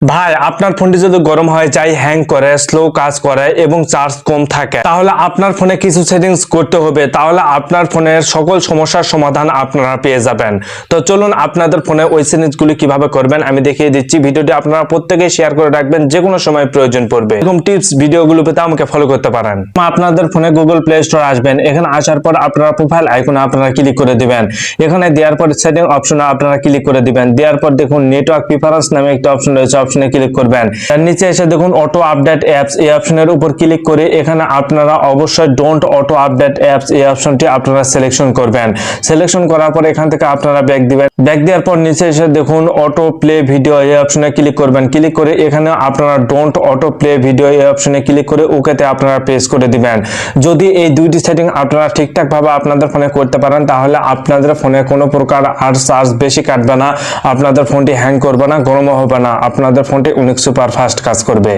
ভাই আপনার ফোনটি যদি গরম হয়ে যায়, হ্যাং করে, স্লো কাজ করে এবং চার্জ কম থাকে, তাহলে আপনার ফোনে কিছু সেটিংস করতে হবে। তাহলে আপনার ফোনের সকল সমস্যার সমাধান আপনারা পেয়ে যাবেন। তো চলুন আপনাদের ফোনে ওই সেটিংসগুলি কিভাবে করবেন আমি দেখিয়ে দিচ্ছি। ভিডিওটি আপনারা প্রত্যেকেই শেয়ার করে রাখবেন, যে কোনো সময় প্রয়োজন পড়বে। এরকম টিপস ভিডিওগুলো পেতে আমাকে ফলো করতে পারেন। আপনাদের ফোনে গুগল প্লে স্টোর আসবেন। এখানে আসার পর আপনারা প্রোফাইল আইকনে আপনারা ক্লিক করে দিবেন। এখানে দেওয়ার পর সেটিং অপশনে আপনারা ক্লিক করে দিবেন। দেওয়ার পর দেখুন নেটওয়ার্ক প্রিফারেন্স নামে একটা অপশন রয়েছে, অপশনে ক্লিক করবেন। তার নিচে এসে দেখুন অটো আপডেট অ্যাপস, এই অপশনের উপর ক্লিক করে এখানে আপনারা অবশ্যই ডোন্ট অটো আপডেট অ্যাপস এই অপশনটি আপনারা সিলেকশন করবেন। সিলেকশন করার পর এখান থেকে আপনারা ব্যাক দিবেন। ব্যাক দেওয়ার পর নিচে এসে দেখুন অটো প্লে ভিডিও এই অপশনে ক্লিক করবেন। ক্লিক করে এখানে আপনারা ডোন্ট অটো প্লে ভিডিও এই অপশনে ক্লিক করে ওকেতে আপনারা প্রেস করে দিবেন। যদি এই দুইটি সেটিং আপনারা ঠিকঠাক ভাবে আপনাদের ফোনে করতে পারেন, তাহলে আপনাদের ফোনে কোনো প্রকার আর চার্জ বেশি কাটবে না, আপনাদের ফোনটি হ্যাং করবে না, গরমও হবে না, আপনাদের ফোনটি অনেক সুপার ফাস্ট কাজ করবে।